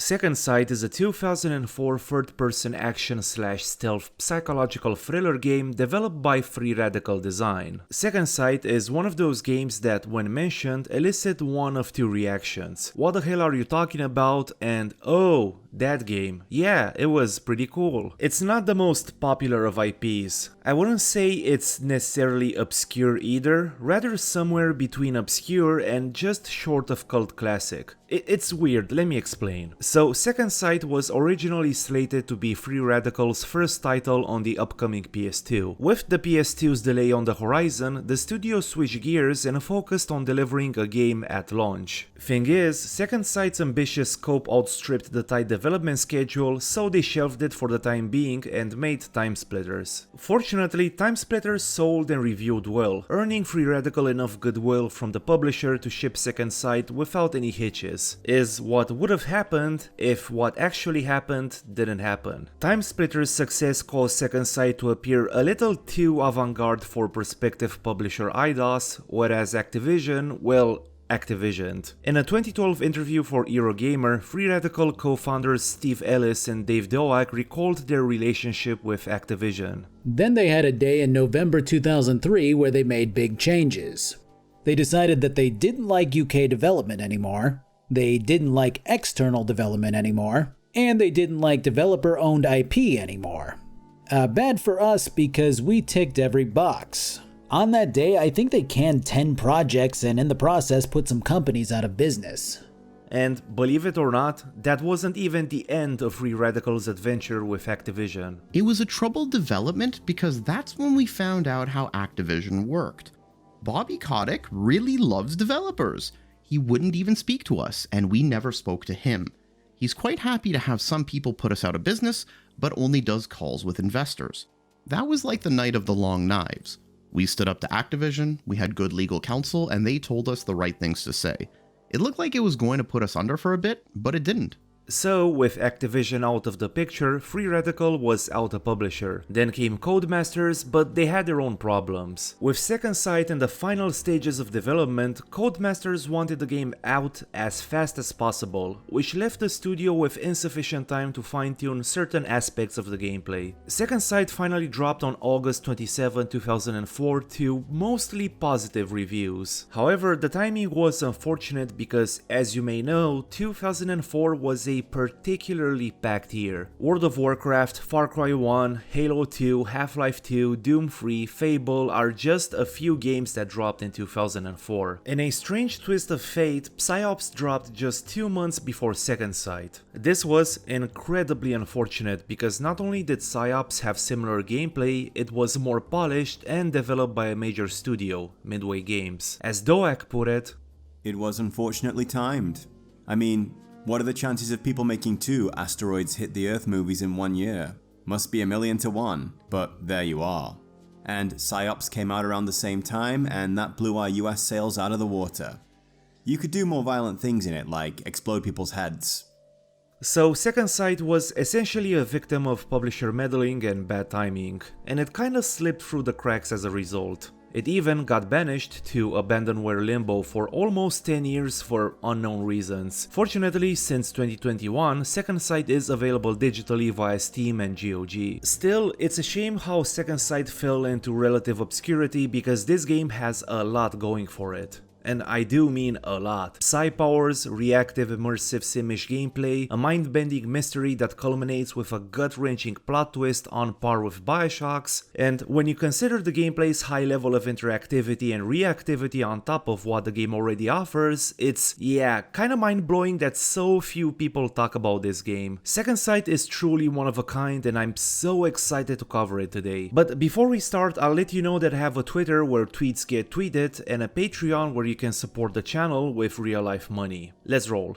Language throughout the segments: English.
Second Sight is a 2004 third-person action/stealth psychological thriller game developed by Free Radical Design. Second Sight is one of those games that, when mentioned, elicit one of two reactions. What the hell are you talking about? And oh, that game. Yeah, it was pretty cool. It's not the most popular of IPs. I wouldn't say it's necessarily obscure either, rather somewhere between obscure and just short of cult classic. It's weird, let me explain. So, Second Sight was originally slated to be Free Radical's first title on the upcoming PS2. With the PS2's delay on the horizon, the studio switched gears and focused on delivering a game at launch. Thing is, Second Sight's ambitious scope outstripped the tight development schedule, so they shelved it for the time being and made Time Splitters. Fortunately, Time Splitters sold and reviewed well, earning Free Radical enough goodwill from the publisher to ship Second Sight without any hitches. Is what would have happened if what actually happened didn't happen. Time Splitter's success caused Second Sight to appear a little too avant-garde for prospective publisher IDOS, whereas Activision, well, Activisioned. In a 2012 interview for Eurogamer, Free Radical co-founders Steve Ellis and Dave Doak recalled their relationship with Activision. Then they had a day in November 2003 where they made big changes. They decided that they didn't like UK development anymore, they didn't like external development anymore, and they didn't like developer-owned IP anymore. Bad for us because we ticked every box. On that day, I think they canned 10 projects and in the process put some companies out of business. And believe it or not, that wasn't even the end of Free Radical's adventure with Activision. It was a troubled development because that's when we found out how Activision worked. Bobby Kotick really loves developers. He wouldn't even speak to us, and we never spoke to him. He's quite happy to have some people put us out of business, but only does calls with investors. That was like the night of the long knives. We stood up to Activision, we had good legal counsel, and they told us the right things to say. It looked like it was going to put us under for a bit, but it didn't. So, with Activision out of the picture, Free Radical was out a publisher. Then came Codemasters, but they had their own problems. With Second Sight in the final stages of development, Codemasters wanted the game out as fast as possible, which left the studio with insufficient time to fine-tune certain aspects of the gameplay. Second Sight finally dropped on August 27, 2004 to mostly positive reviews. However, the timing was unfortunate because, as you may know, 2004 was a particularly packed year. World of Warcraft, Far Cry 1, Halo 2, Half-Life 2, Doom 3, Fable are just a few games that dropped in 2004. In a strange twist of fate, PsyOps dropped just 2 months before Second Sight. This was incredibly unfortunate because not only did PsyOps have similar gameplay, it was more polished and developed by a major studio, Midway Games. As Doak put it was unfortunately timed. I mean, what are the chances of people making 2 Asteroids Hit the Earth movies in 1 year? Must be 1,000,000 to 1, but there you are. And PsyOps came out around the same time, and that blew our US sales out of the water. You could do more violent things in it, like explode people's heads. So Second Sight was essentially a victim of publisher meddling and bad timing, and it kinda slipped through the cracks as a result. It even got banished to abandonware limbo for almost 10 years for unknown reasons. Fortunately, since 2021, Second Sight is available digitally via Steam and GOG. Still, it's a shame how Second Sight fell into relative obscurity because this game has a lot going for it. And I do mean a lot. Psi powers, reactive immersive simish gameplay, a mind-bending mystery that culminates with a gut-wrenching plot twist on par with Bioshocks, and when you consider the gameplay's high level of interactivity and reactivity on top of what the game already offers, it's, yeah, kinda mind-blowing that so few people talk about this game. Second Sight is truly one of a kind and I'm so excited to cover it today. But before we start, I'll let you know that I have a Twitter where tweets get tweeted and a Patreon where you can support the channel with real-life money. Let's roll.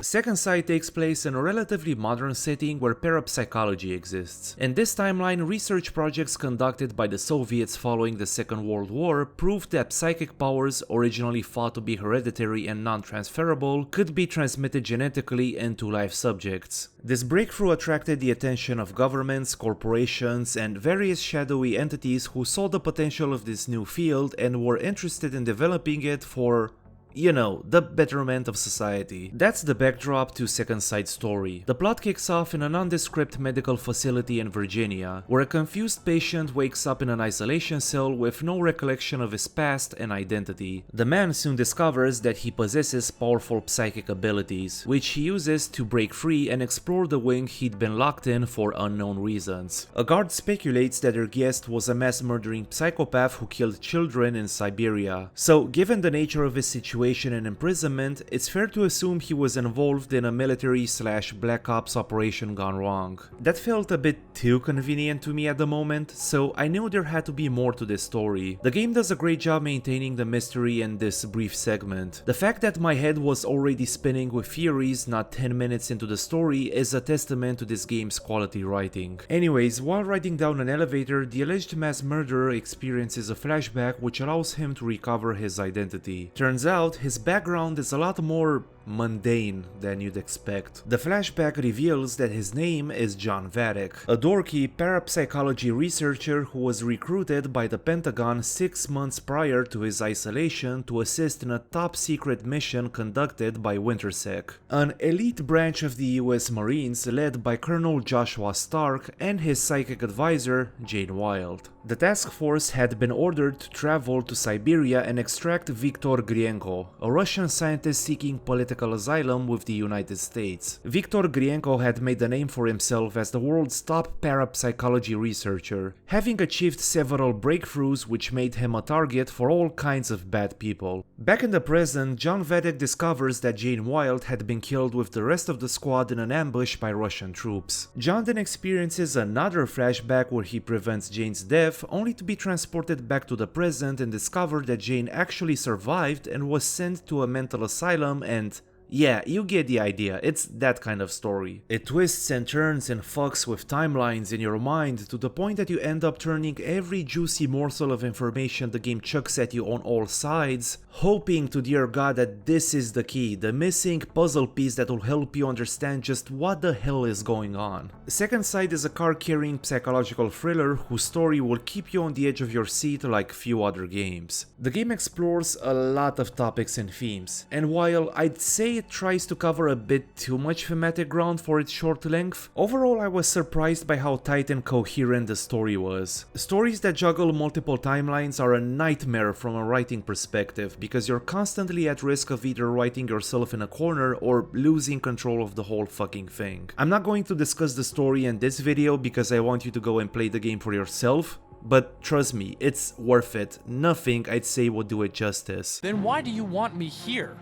Second Sight takes place in a relatively modern setting where parapsychology exists. In this timeline, research projects conducted by the Soviets following the Second World War proved that psychic powers, originally thought to be hereditary and non-transferable, could be transmitted genetically into live subjects. This breakthrough attracted the attention of governments, corporations, and various shadowy entities who saw the potential of this new field and were interested in developing it for, You know, the betterment of society. That's the backdrop to Second Sight story. The plot kicks off in a nondescript medical facility in Virginia, where a confused patient wakes up in an isolation cell with no recollection of his past and identity. The man soon discovers that he possesses powerful psychic abilities, which he uses to break free and explore the wing he'd been locked in for unknown reasons. A guard speculates that their guest was a mass murdering psychopath who killed children in Siberia. So, given the nature of his situation and imprisonment, it's fair to assume he was involved in a military/black ops operation gone wrong. That felt a bit too convenient to me at the moment, so I knew there had to be more to this story. The game does a great job maintaining the mystery in this brief segment. The fact that my head was already spinning with theories not 10 minutes into the story is a testament to this game's quality writing. Anyways, while riding down an elevator, the alleged mass murderer experiences a flashback which allows him to recover his identity. Turns out, his background is a lot more mundane than you'd expect. The flashback reveals that his name is John Vadek, a dorky parapsychology researcher who was recruited by the Pentagon 6 months prior to his isolation to assist in a top-secret mission conducted by Wintersec, an elite branch of the US Marines led by Colonel Joshua Stark and his psychic advisor, Jane Wilde. The task force had been ordered to travel to Siberia and extract Viktor Grienko, a Russian scientist seeking political asylum with the United States. Viktor Grienko had made a name for himself as the world's top parapsychology researcher, having achieved several breakthroughs which made him a target for all kinds of bad people. Back in the present, John Vadek discovers that Jane Wilde had been killed with the rest of the squad in an ambush by Russian troops. John then experiences another flashback where he prevents Jane's death, only to be transported back to the present and discover that Jane actually survived and was sent to a mental asylum and yeah, you get the idea, it's that kind of story. It twists and turns and fucks with timelines in your mind to the point that you end up turning every juicy morsel of information the game chucks at you on all sides, hoping to dear god that this is the key, the missing puzzle piece that will help you understand just what the hell is going on. Second Sight is a card-carrying psychological thriller whose story will keep you on the edge of your seat like few other games. The game explores a lot of topics and themes, and while I'd say it tries to cover a bit too much thematic ground for its short length, overall I was surprised by how tight and coherent the story was. Stories that juggle multiple timelines are a nightmare from a writing perspective, because you're constantly at risk of either writing yourself in a corner or losing control of the whole fucking thing. I'm not going to discuss the story in this video because I want you to go and play the game for yourself, but trust me, it's worth it. Nothing I'd say would do it justice. Then why do you want me here?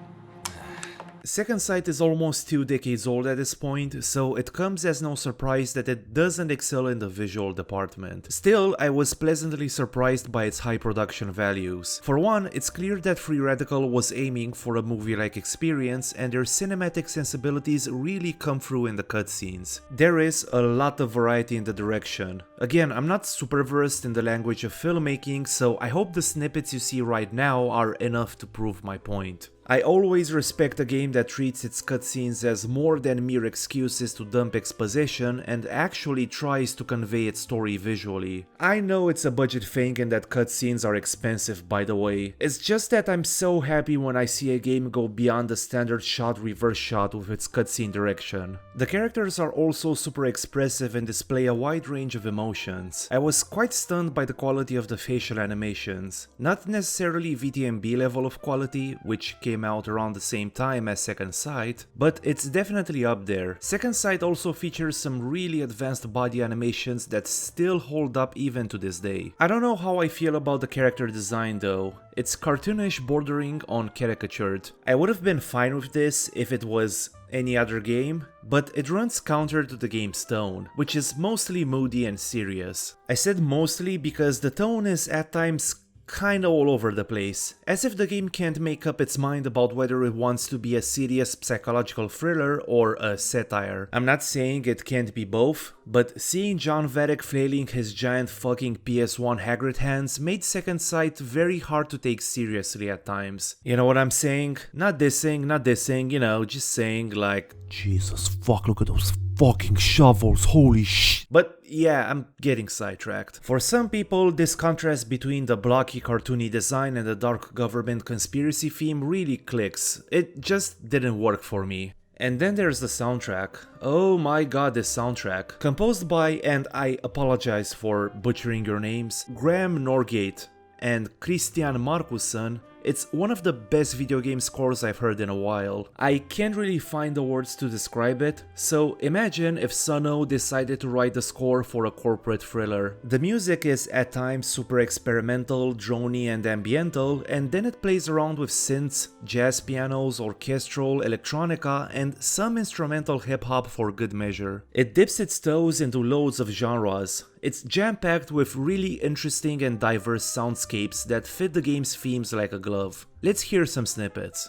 Second Sight is almost 2 decades old at this point, so it comes as no surprise that it doesn't excel in the visual department. Still, I was pleasantly surprised by its high production values. For one, it's clear that Free Radical was aiming for a movie-like experience, and their cinematic sensibilities really come through in the cutscenes. There is a lot of variety in the direction. Again, I'm not super versed in the language of filmmaking, so I hope the snippets you see right now are enough to prove my point. I always respect a game that treats its cutscenes as more than mere excuses to dump exposition and actually tries to convey its story visually. I know it's a budget thing and that cutscenes are expensive, by the way. It's just that I'm so happy when I see a game go beyond the standard shot reverse shot with its cutscene direction. The characters are also super expressive and display a wide range of emotions. I was quite stunned by the quality of the facial animations. Not necessarily VTMB level of quality, which came out around the same time as Second Sight, but it's definitely up there. Second Sight also features some really advanced body animations that still hold up even to this day. I don't know how I feel about the character design though. It's cartoonish bordering on caricatured. I would have been fine with this if it was any other game, but it runs counter to the game's tone, which is mostly moody and serious. I said mostly because the tone is at times kinda all over the place, as if the game can't make up its mind about whether it wants to be a serious psychological thriller or a satire. I'm not saying it can't be both, but seeing John Vadek flailing his giant fucking PS1 Hagrid hands made Second Sight very hard to take seriously at times. You know what I'm saying? Not dissing, you know, just saying like, Jesus fuck, look at those fucking shovels, holy sh. But yeah, I'm getting sidetracked. For some people, this contrast between the blocky cartoony design and the dark government conspiracy theme really clicks. It just didn't work for me. And then there's the soundtrack. Oh my god, this soundtrack. Composed by, and I apologize for butchering your names, Graham Norgate and Christian Markusson. It's one of the best video game scores I've heard in a while. I can't really find the words to describe it, so imagine if Sono decided to write the score for a corporate thriller. The music is at times super experimental, drony and ambiental, and then it plays around with synths, jazz pianos, orchestral, electronica, and some instrumental hip-hop for good measure. It dips its toes into loads of genres. It's jam-packed with really interesting and diverse soundscapes that fit the game's themes like a glove. Let's hear some snippets.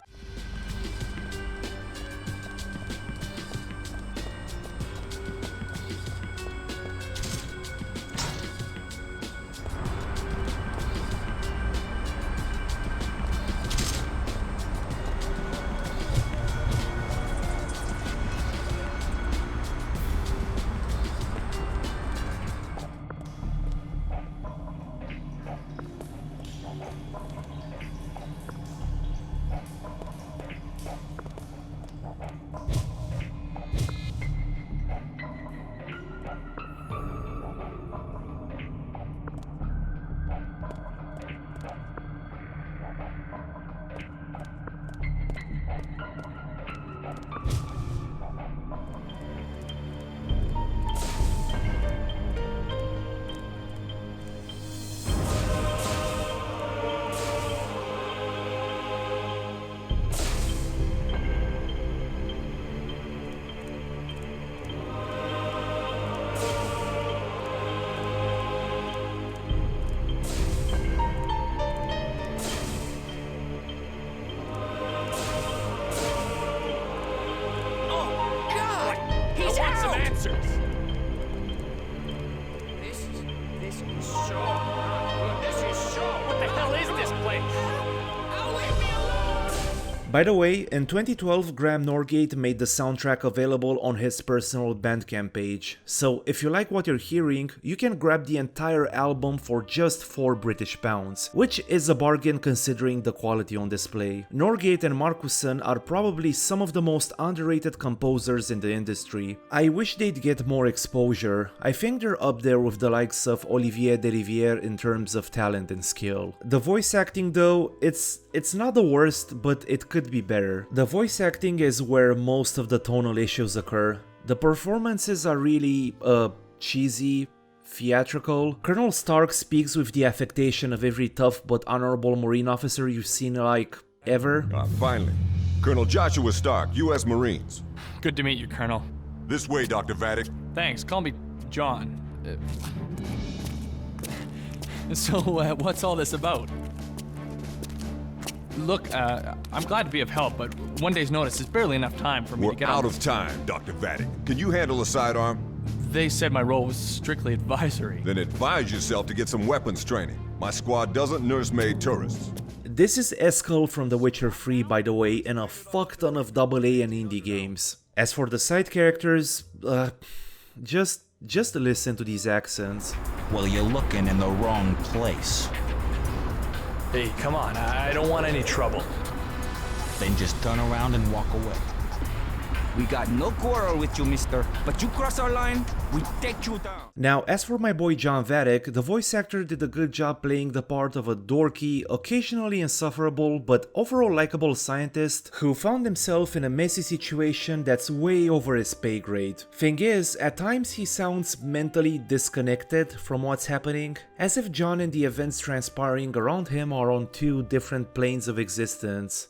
By the way, in 2012 Graham Norgate made the soundtrack available on his personal Bandcamp page, so if you like what you're hearing, you can grab the entire album for just £4 which is a bargain considering the quality on display. Norgate and Markusson are probably some of the most underrated composers in the industry. I wish they'd get more exposure. I think they're up there with the likes of Olivier Derivière in terms of talent and skill. The voice acting though, it's not the worst, but it could be better. The voice acting is where most of the tonal issues occur. The performances are really, cheesy, theatrical. Colonel Stark speaks with the affectation of every tough but honorable Marine officer you've seen, like, ever. Finally. Colonel Joshua Stark, U.S. Marines. Good to meet you, Colonel. This way, Dr. Vatic. Thanks, call me John. So, what's all this about? Look, I'm glad to be of help, but one day's notice is barely enough time for me to get We're out of time, Dr. Vatic. Can you handle a sidearm? They said my role was strictly advisory. Then advise yourself to get some weapons training. My squad doesn't nursemaid tourists. This is Eskel from The Witcher 3, by the way, and a fuck ton of AA and indie games. As for the side characters, just listen to these accents. Well, you're looking in the wrong place. Hey, come on, I don't want any trouble. Then just turn around and walk away. We got no quarrel with you, mister, but you cross our line, we take you down. Now, as for my boy John Vatic, the voice actor did a good job playing the part of a dorky, occasionally insufferable, but overall likable scientist who found himself in a messy situation that's way over his pay grade. Thing is, at times he sounds mentally disconnected from what's happening, as if John and the events transpiring around him are on two different planes of existence.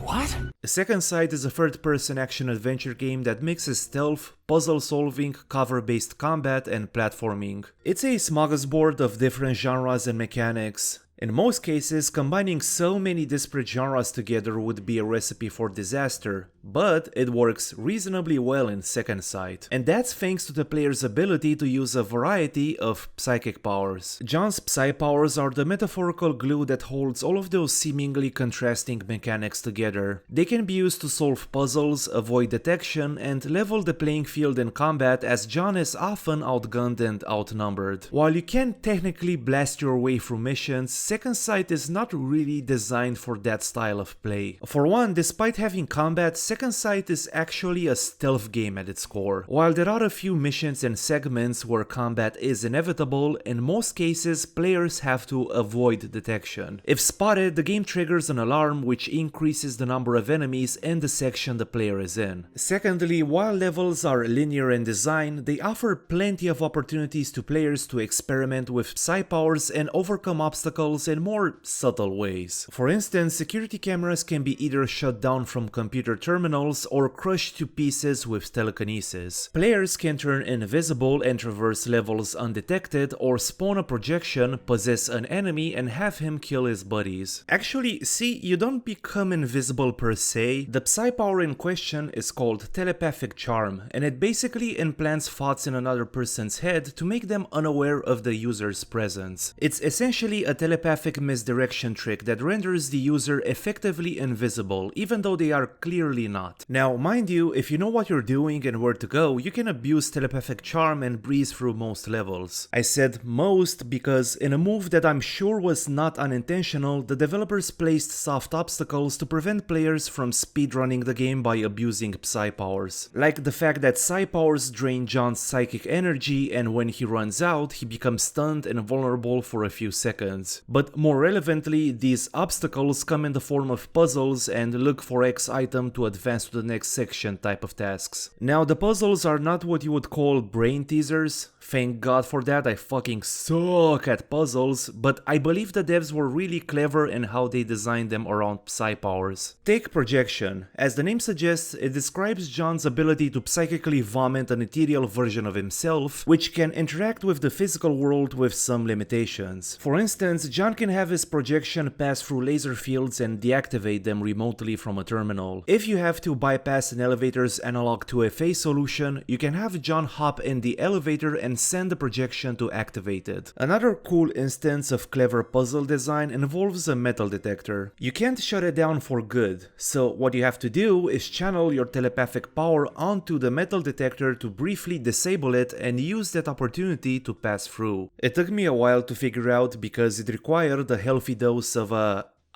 What? The Second Sight is a third-person action-adventure game that mixes stealth, puzzle-solving, cover-based combat, and platforming. It's a smorgasbord of different genres and mechanics. In most cases, combining so many disparate genres together would be a recipe for disaster, but it works reasonably well in Second Sight. And that's thanks to the player's ability to use a variety of psychic powers. John's psi powers are the metaphorical glue that holds all of those seemingly contrasting mechanics together. They can be used to solve puzzles, avoid detection, and level the playing field in combat, as John is often outgunned and outnumbered. While you can technically blast your way through missions, Second Sight is not really designed for that style of play. For one, despite having combat, Second Sight is actually a stealth game at its core. While there are a few missions and segments where combat is inevitable, in most cases players have to avoid detection. If spotted, the game triggers an alarm which increases the number of enemies in the section the player is in. Secondly, while levels are linear in design, they offer plenty of opportunities to players to experiment with psi powers and overcome obstacles in more subtle ways. For instance, security cameras can be either shut down from computer terminals or crushed to pieces with telekinesis. Players can turn invisible and traverse levels undetected, or spawn a projection, possess an enemy, and have him kill his buddies. Actually, see, you don't become invisible per se. The psi power in question is called telepathic charm, and it basically implants thoughts in another person's head to make them unaware of the user's presence. It's essentially a telepathic misdirection trick that renders the user effectively invisible, even though they are clearly not. Now, mind you, if you know what you're doing and where to go, you can abuse telepathic charm and breeze through most levels. I said most because in a move that I'm sure was not unintentional, the developers placed soft obstacles to prevent players from speedrunning the game by abusing psi powers. Like the fact that psi powers drain John's psychic energy, and when he runs out, he becomes stunned and vulnerable for a few seconds. But more relevantly, these obstacles come in the form of puzzles and look for X item to advance to the next section type of tasks. Now, the puzzles are not what you would call brain teasers. Thank God for that, I fucking suck at puzzles, but I believe the devs were really clever in how they designed them around psi powers. Take projection. As the name suggests, it describes John's ability to psychically vomit an ethereal version of himself, which can interact with the physical world with some limitations. For instance, John can have his projection pass through laser fields and deactivate them remotely from a terminal. If you have to bypass an elevator's analog 2FA solution, you can have John hop in the elevator and send the projection to activate it. Another cool instance of clever puzzle design involves a metal detector. You can't shut it down for good, so what you have to do is channel your telepathic power onto the metal detector to briefly disable it and use that opportunity to pass through. It took me a while to figure out because it required a healthy dose of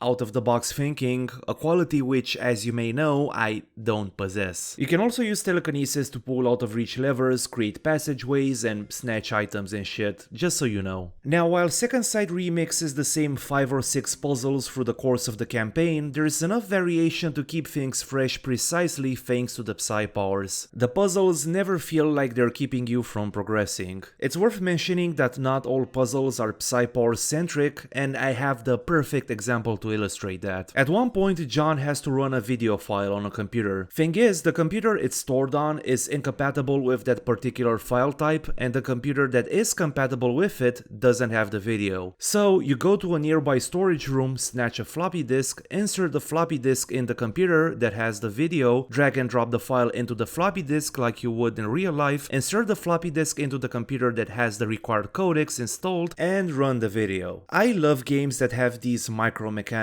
out-of-the-box thinking, a quality which, as you may know, I don't possess. You can also use telekinesis to pull out-of-reach levers, create passageways, and snatch items and shit, just so you know. Now, while Second Sight remixes the same 5 or 6 puzzles through the course of the campaign, there is enough variation to keep things fresh precisely thanks to the psi powers. The puzzles never feel like they're keeping you from progressing. It's worth mentioning that not all puzzles are psi power-centric, and I have the perfect example to illustrate that. At one point, John has to run a video file on a computer. Thing is, the computer it's stored on is incompatible with that particular file type, and the computer that is compatible with it doesn't have the video. So you go to a nearby storage room, snatch a floppy disk, insert the floppy disk in the computer that has the video, drag and drop the file into the floppy disk like you would in real life, insert the floppy disk into the computer that has the required codecs installed, and run the video. I love games that have these micro mechanics.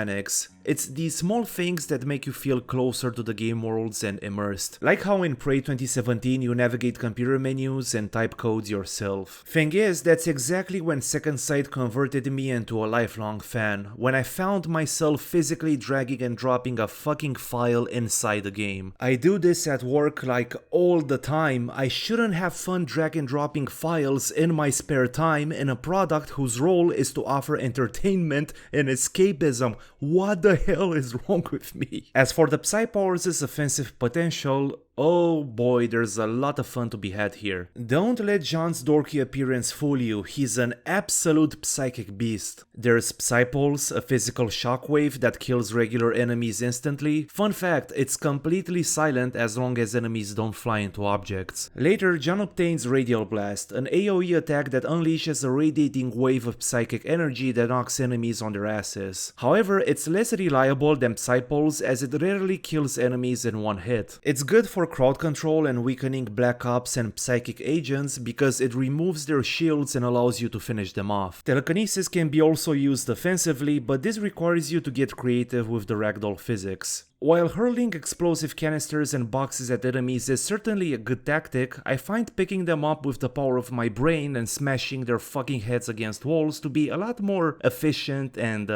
It's these small things that make you feel closer to the game worlds and immersed. Like how in Prey 2017 you navigate computer menus and type codes yourself. Thing is, that's exactly when Second Sight converted me into a lifelong fan, when I found myself physically dragging and dropping a fucking file inside the game. I do this at work like all the time. I shouldn't have fun drag and dropping files in my spare time in a product whose role is to offer entertainment and escapism. What the hell is wrong with me? As for the psi powers' offensive potential, Oh boy, there's a lot of fun to be had here. Don't let John's dorky appearance fool you, he's an absolute psychic beast. There's Psypulse, a physical shockwave that kills regular enemies instantly. Fun fact, it's completely silent as long as enemies don't fly into objects. Later, John obtains Radial Blast, an AoE attack that unleashes a radiating wave of psychic energy that knocks enemies on their asses. However, it's less reliable than Psypulse as it rarely kills enemies in one hit. It's good for crowd control and weakening Black Ops and psychic agents because it removes their shields and allows you to finish them off. Telekinesis can be also used offensively, but this requires you to get creative with the ragdoll physics. While hurling explosive canisters and boxes at enemies is certainly a good tactic, I find picking them up with the power of my brain and smashing their fucking heads against walls to be a lot more efficient and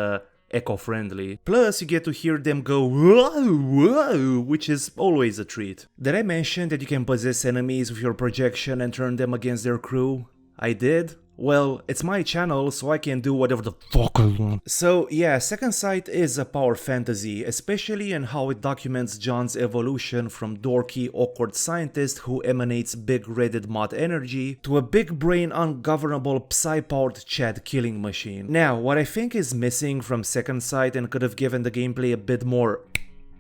eco-friendly. Plus, you get to hear them go whoa, whoa, which is always a treat. Did I mention that you can possess enemies with your projection and turn them against their crew? I did? Well, it's my channel, so I can do whatever the fuck I want. So yeah, Second Sight is a power fantasy, especially in how it documents John's evolution from dorky, awkward scientist who emanates big Reddit mod energy to a big brain, ungovernable, psy-powered Chad killing machine. Now, what I think is missing from Second Sight and could have given the gameplay a bit more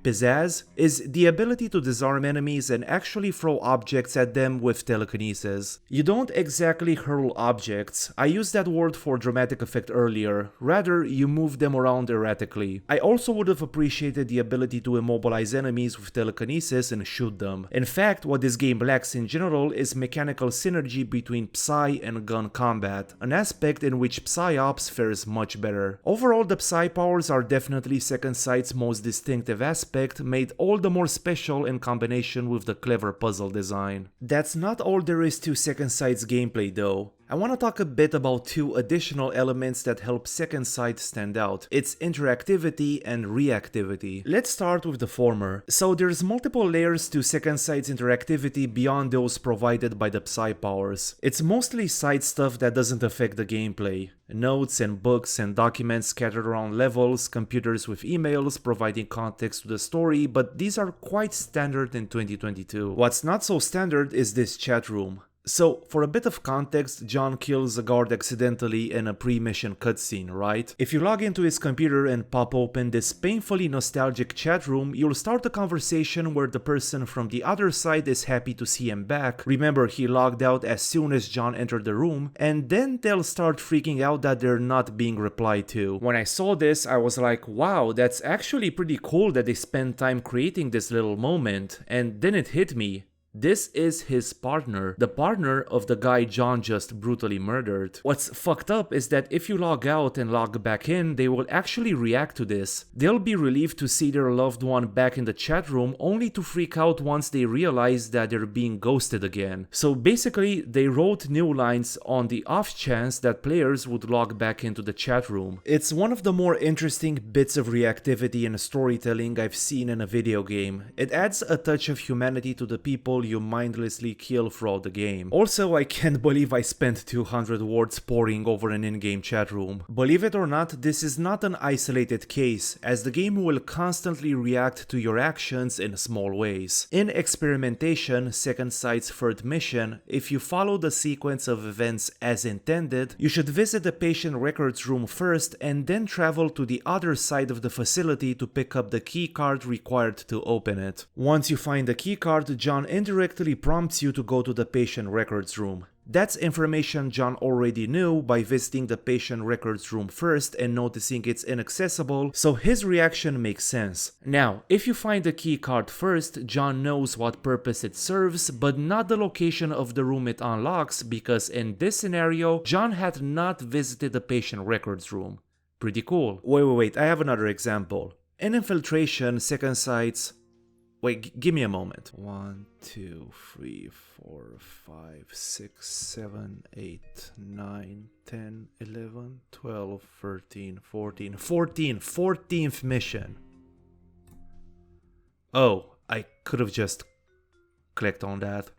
pizzazz is the ability to disarm enemies and actually throw objects at them with telekinesis. You don't exactly hurl objects, I used that word for dramatic effect earlier, rather you move them around erratically. I also would have appreciated the ability to immobilize enemies with telekinesis and shoot them. In fact, what this game lacks in general is mechanical synergy between Psy and gun combat, an aspect in which Psyops fares much better. Overall, the Psy powers are definitely Second Sight's most distinctive aspect, made all the more special in combination with the clever puzzle design. That's not all there is to Second Sight's gameplay though. I want to talk a bit about two additional elements that help Second Sight stand out. Its interactivity and reactivity. Let's start with the former. So there's multiple layers to Second Sight's interactivity beyond those provided by the Psy powers. It's mostly side stuff that doesn't affect the gameplay. Notes and books and documents scattered around levels, computers with emails providing context to the story, but these are quite standard in 2022. What's not so standard is this chat room. So, for a bit of context, John kills a guard accidentally in a pre-mission cutscene, right? If you log into his computer and pop open this painfully nostalgic chat room, you'll start a conversation where the person from the other side is happy to see him back. Remember, he logged out as soon as John entered the room, and then they'll start freaking out that they're not being replied to. When I saw this, I was like, wow, that's actually pretty cool that they spent time creating this little moment, and then it hit me. This is his partner, the partner of the guy John just brutally murdered. What's fucked up is that if you log out and log back in, they will actually react to this. They'll be relieved to see their loved one back in the chat room, only to freak out once they realize that they're being ghosted again. So basically, they wrote new lines on the off chance that players would log back into the chat room. It's one of the more interesting bits of reactivity and storytelling I've seen in a video game. It adds a touch of humanity to the people you mindlessly kill throughout the game. Also, I can't believe I spent 200 words poring over an in-game chat room. Believe it or not, this is not an isolated case, as the game will constantly react to your actions in small ways. In Experimentation, Second Sight's third mission, if you follow the sequence of events as intended, you should visit the patient records room first and then travel to the other side of the facility to pick up the keycard required to open it. Once you find the keycard, John indirectly prompts you to go to the patient records room. That's information John already knew by visiting the patient records room first and noticing it's inaccessible, so his reaction makes sense. Now, if you find the key card first, John knows what purpose it serves, but not the location of the room it unlocks, because in this scenario, John had not visited the patient records room. Pretty cool. Wait, I have another example. In Infiltration, Second Sight's... Wait, give me a moment. 1, 2, 3, 4, 5, 6, 7, 8, 9, 10, 11, 12, 13, 14, 14th mission. Oh, I could have just clicked on that.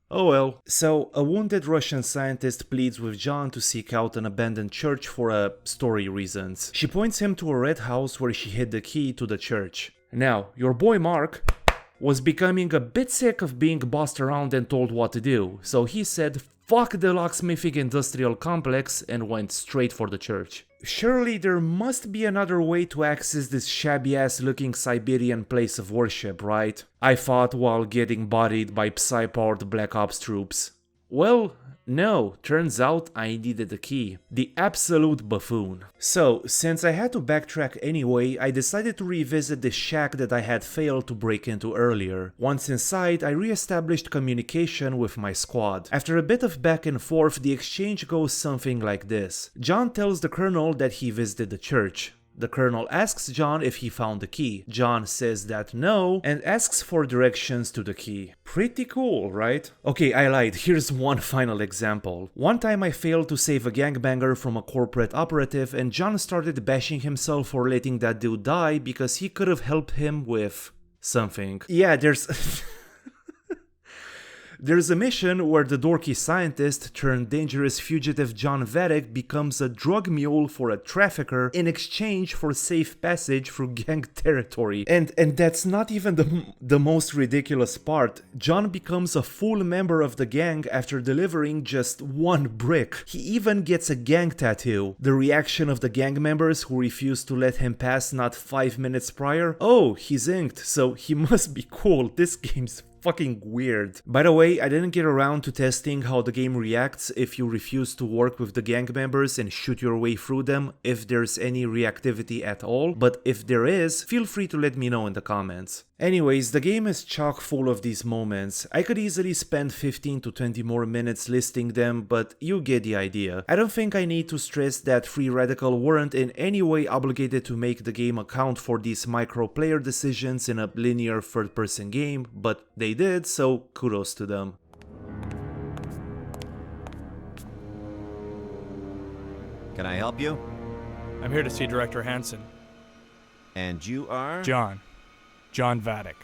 Oh well. So, a wounded Russian scientist pleads with John to seek out an abandoned church for story reasons. She points him to a red house where she hid the key to the church. Now, your boy Mark was becoming a bit sick of being bossed around and told what to do, so he said fuck the locksmithing industrial complex and went straight for the church. Surely there must be another way to access this shabby ass looking Siberian place of worship, right? I thought while getting bodied by Psy-powered Black Ops troops. Well, no, turns out I needed a key. The absolute buffoon. So, since I had to backtrack anyway, I decided to revisit the shack that I had failed to break into earlier. Once inside, I re-established communication with my squad. After a bit of back and forth, the exchange goes something like this. John tells the colonel that he visited the church. The colonel asks John if he found the key. John says that no, and asks for directions to the key. Pretty cool, right? Okay, I lied. Here's one final example. One time I failed to save a gangbanger from a corporate operative, and John started bashing himself for letting that dude die because he could have helped him with something. Yeah, There's a mission where the dorky scientist turned dangerous fugitive John Vadek becomes a drug mule for a trafficker in exchange for safe passage through gang territory. And that's not even the most ridiculous part. John becomes a full member of the gang after delivering just one brick. He even gets a gang tattoo. The reaction of the gang members who refused to let him pass not 5 minutes prior? Oh, he's inked, so he must be cool. This game's fucking weird. By the way, I didn't get around to testing how the game reacts if you refuse to work with the gang members and shoot your way through them, if there's any reactivity at all, but if there is, feel free to let me know in the comments. Anyways, the game is chock full of these moments. I could easily spend 15 to 20 more minutes listing them, but you get the idea. I don't think I need to stress that Free Radical weren't in any way obligated to make the game account for these micro player decisions in a linear third-person game, but they did, so kudos to them. Can I help you? I'm here to see Director Hansen. And you are? John Vadek.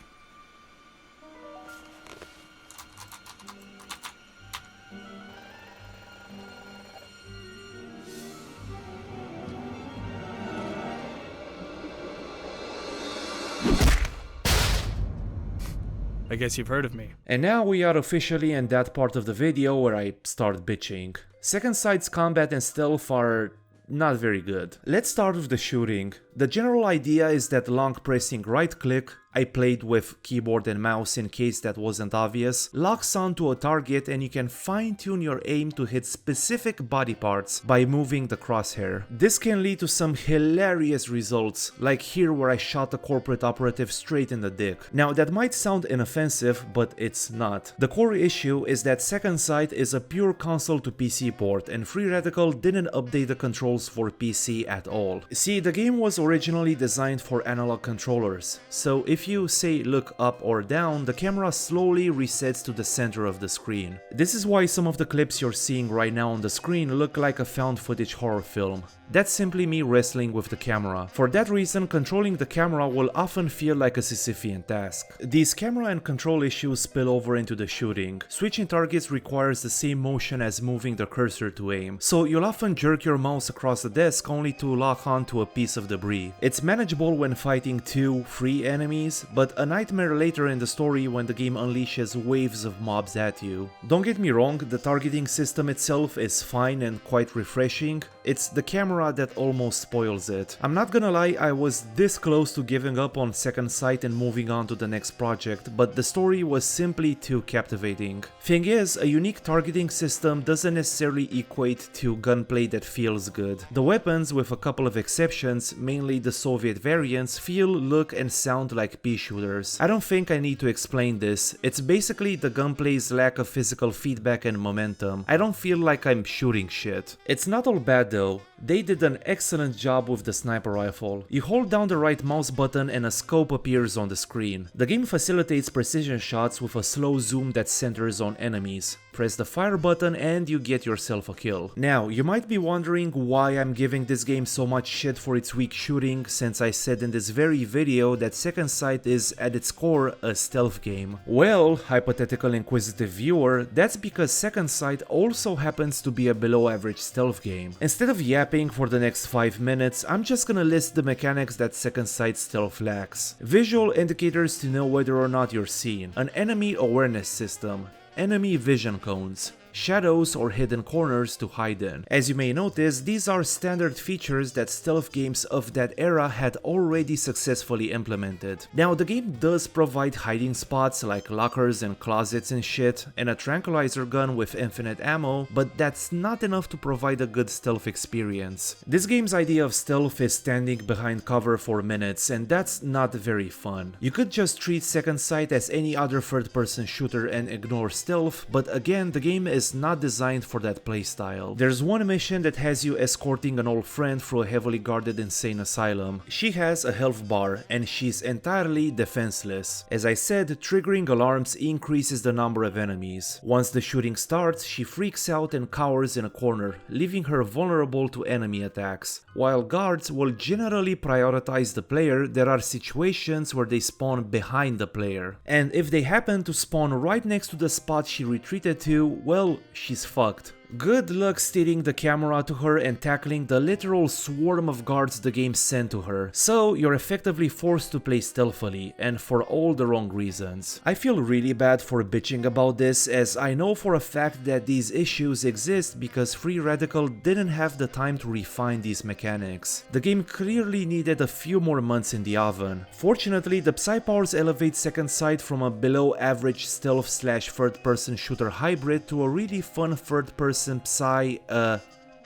I guess you've heard of me. And now we are officially in that part of the video where I start bitching. Second Sight's combat and stealth are not very good. Let's start with the shooting. The general idea is that long pressing right click, I played with keyboard and mouse in case that wasn't obvious, locks onto a target and you can fine-tune your aim to hit specific body parts by moving the crosshair. This can lead to some hilarious results, like here where I shot a corporate operative straight in the dick. Now that might sound inoffensive, but it's not. The core issue is that Second Sight is a pure console to PC port and Free Radical didn't update the controls for PC at all. See, the game was originally designed for analog controllers, so if you say look up or down, the camera slowly resets to the center of the screen. This is why some of the clips you're seeing right now on the screen look like a found footage horror film. That's simply me wrestling with the camera. For that reason, controlling the camera will often feel like a Sisyphean task. These camera and control issues spill over into the shooting. Switching targets requires the same motion as moving the cursor to aim, so you'll often jerk your mouse across the desk only to lock onto a piece of debris. It's manageable when fighting 2-3 enemies, but a nightmare later in the story when the game unleashes waves of mobs at you. Don't get me wrong, the targeting system itself is fine and quite refreshing. It's the camera that almost spoils it. I'm not gonna lie, I was this close to giving up on Second Sight and moving on to the next project, but the story was simply too captivating. Thing is, a unique targeting system doesn't necessarily equate to gunplay that feels good. The weapons, with a couple of exceptions, mainly the Soviet variants, feel, look and sound like pea shooters. I don't think I need to explain this. It's basically the gunplay's lack of physical feedback and momentum. I don't feel like I'm shooting shit. It's not all bad though. They did an excellent job with the sniper rifle. You hold down the right mouse button and a scope appears on the screen. The game facilitates precision shots with a slow zoom that centers on enemies. Press the fire button and you get yourself a kill. Now, you might be wondering why I'm giving this game so much shit for its weak shooting, since I said in this very video that Second Sight is at its core a stealth game. Well, hypothetical inquisitive viewer, that's because Second Sight also happens to be a below average stealth game. Instead of yapping recapping for the next 5 minutes, I'm just gonna list the mechanics that Second Sight Stealth lacks. Visual indicators to know whether or not you're seen, an enemy awareness system, enemy vision cones, shadows or hidden corners to hide in. As you may notice, these are standard features that stealth games of that era had already successfully implemented. Now, the game does provide hiding spots like lockers and closets and shit, and a tranquilizer gun with infinite ammo, but that's not enough to provide a good stealth experience. This game's idea of stealth is standing behind cover for minutes, and that's not very fun. You could just treat Second Sight as any other third-person shooter and ignore stealth, but again, the game is not designed for that playstyle. There's one mission that has you escorting an old friend through a heavily guarded insane asylum. She has a health bar and she's entirely defenseless. As I said, triggering alarms increases the number of enemies. Once the shooting starts, she freaks out and cowers in a corner, leaving her vulnerable to enemy attacks. While guards will generally prioritize the player, there are situations where they spawn behind the player. And if they happen to spawn right next to the spot she retreated to, well, she's fucked. Good luck steering the camera to her and tackling the literal swarm of guards the game sent to her, so you're effectively forced to play stealthily, and for all the wrong reasons. I feel really bad for bitching about this, as I know for a fact that these issues exist because Free Radical didn't have the time to refine these mechanics. The game clearly needed a few more months in the oven. Fortunately, the Psy powers elevate Second Sight from a below average stealth / third person shooter hybrid to a really fun third person Psy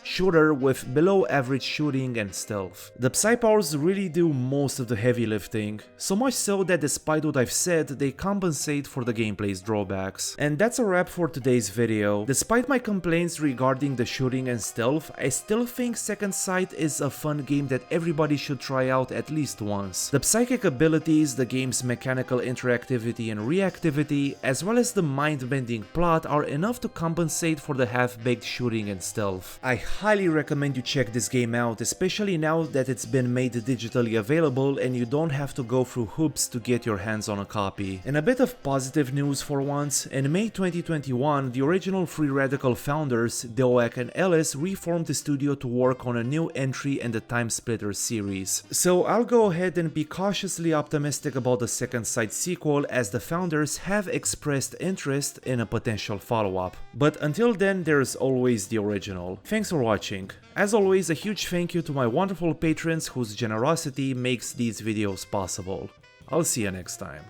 shooter with below average shooting and stealth. The Psy powers really do most of the heavy lifting, so much so that despite what I've said, they compensate for the gameplay's drawbacks. And that's a wrap for today's video. Despite my complaints regarding the shooting and stealth, I still think Second Sight is a fun game that everybody should try out at least once. The psychic abilities, the game's mechanical interactivity and reactivity, as well as the mind-bending plot are enough to compensate for the half-baked shooting and stealth. I highly recommend you check this game out, especially now that it's been made digitally available and you don't have to go through hoops to get your hands on a copy. And a bit of positive news for once, in May 2021, the original Free Radical founders, Deoak and Ellis, reformed the studio to work on a new entry in the Time Splitters series. So I'll go ahead and be cautiously optimistic about the Second Sight sequel, as the founders have expressed interest in a potential follow-up. But until then, there's always the original. Thanks for watching. As always, a huge thank you to my wonderful patrons whose generosity makes these videos possible. I'll see you next time.